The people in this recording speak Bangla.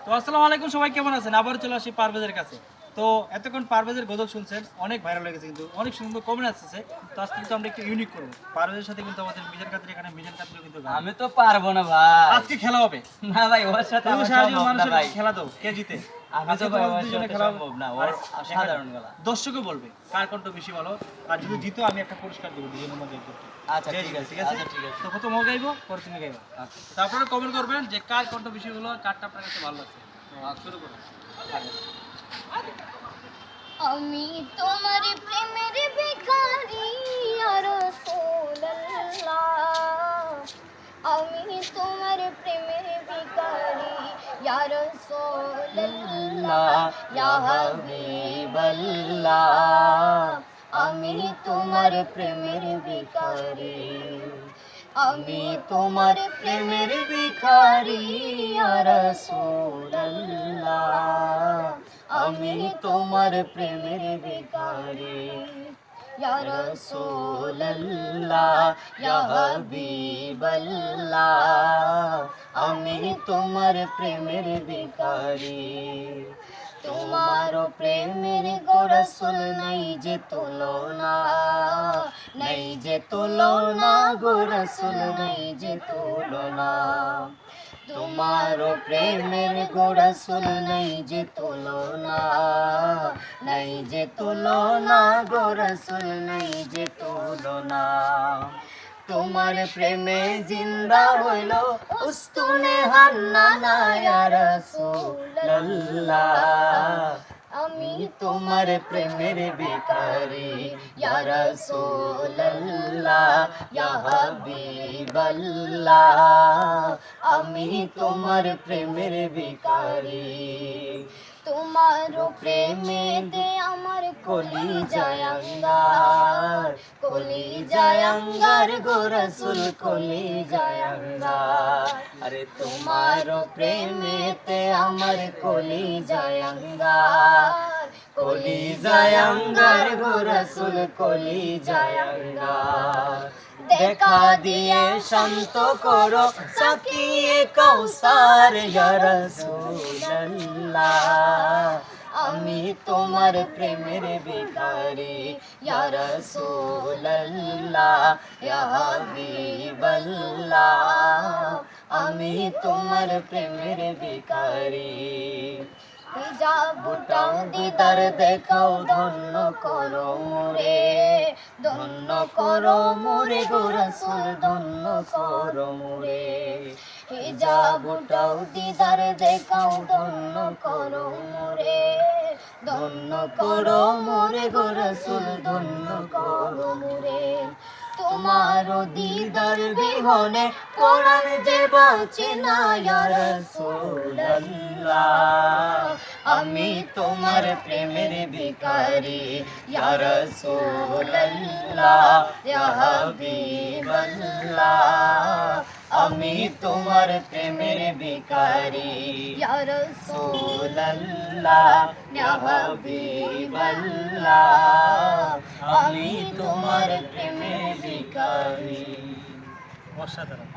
তো আসসালামু আলাইকুম, সবাই কেমন আছেন? আবার চলে আসি পারভেজের কাছে। তো এতক্ষণ পারভেজের গজল শুনছেন, অনেক ভাইরাল হয়ে গেছে, কিন্তু অনেক সুন্দর কমেন্ট আসছে। তো আজকে কিন্তু আমরা একটু ইউনিক করবো। পারভেজের সাথে কিন্তু আমাদের মিজান কাদের এখানে মিজান কাদের কিন্তু আমি তো পারবো না ভাই, আজকে খেলা হবে না ভাই। ওর সাথে আমার সম্ভব না ভাই। খেলা দাও, কে জিতে? আমি তো ভাই ওর সাথে সম্ভব না, ওর সাধারণ গলা। দর্শকও বলবে কার কণ্ঠ বেশি ভালো, আর যদি জিতো আমি একটা পুরস্কার দেবো দুজনের মধ্যে। আচ্ছা ঠিক আছে, ঠিক আছে, ঠিক আছে। তো প্রথম ও গাইবো, পরে তুমি গাইবা। আচ্ছা, তারপরে কমেন্ট করবেন যে কার কণ্ঠ বেশি ভালো, কারটা আপনার কাছে ভালো লাগছে। শুরু করুন। আমি তোমার প্রেমের ভিখারি ইয়া রাসূলুল্লাহ, আমি তোমার প্রেমের ভিখারি ইয়া রাসূলুল্লাহ, ইয়া হাবিবাল্লাহ, আমি তোমার প্রেমের ভিখারি, আমি তোমার প্রেমের ভিখারি ইয়া রাসূলুল্লাহ, আমি তোমার প্রেমের ভিখারি ইয়া রাসূলুল্লাহ, ইয়া হাবিবাল্লাহ, আমি তোমার প্রেমের ভিখারি। তোমার প্রেমের গো রাসূল নাই যে তুলনা, নাই যে তুলনা গো রাসূল, নাই যে তুলনা। তোমার প্রেমের গো রাসূল নাই যে তুলনা, নাই যে তুলনা গো রাসূল, নাই যে তুলনা। তোমার প্রেমে জিন্দা হইল উস্তুনে হান্নানা ইয়া রাসূলুল্লাহ, আমি তোমার প্রেমের ভিখারি ইয়া রাসূলুল্লাহ, ইয়া হাবিবাল্লাহ, আমি তোমার প্রেমের ভিখারি। তোমার প্রেমে দে আমার কলিজায় আঙ্গার, কলিজায় আঙ্গার গো রাসূল, কলিজায় আঙ্গার। আরে তোমার প্রেমেতে আমার কলিজায় আঙ্গার, কলিজায় আঙ্গার গো রাসূল, কলিজায় আঙ্গার। দেখা দিয়ে শান্ত করো সাকিয়ে কাউসার ইয়া রাসূলুল্লাহ, আমি তোমার প্রেমের ভিখারি ইয়া রাসূলুল্লাহ, ইয়া হাবিবাল্লাহ, আমি তোমার প্রেমের ভিখারি। হিজাবটাও দিদার দেখাও, ধন্য করো মোরে, ধন্য করো মোরে গো রাসূল, ধন্য করো মোরে। হিজাবটাও দিদার দেখাও, ধন্য করো মোরে, ধন্য করো মোরে গো রাসূল, ধন্য করো মোরে। তোমার দিদার বিহনে কোরআন যে বাঁচে না ইয়া রাসূলুল্লাহ, আমি তোমার প্রেমের ভিখারি ইয়া রাসূলুল্লাহ, ইয়া হাবিবাল্লাহ, আমি তোমার প্রেমের ভিখারি ইয়া রাসূলুল্লাহ, ইয়া হাবিবাল্লাহ, আমি তোমার প্রেমের ভিখারি। অসাধারণ।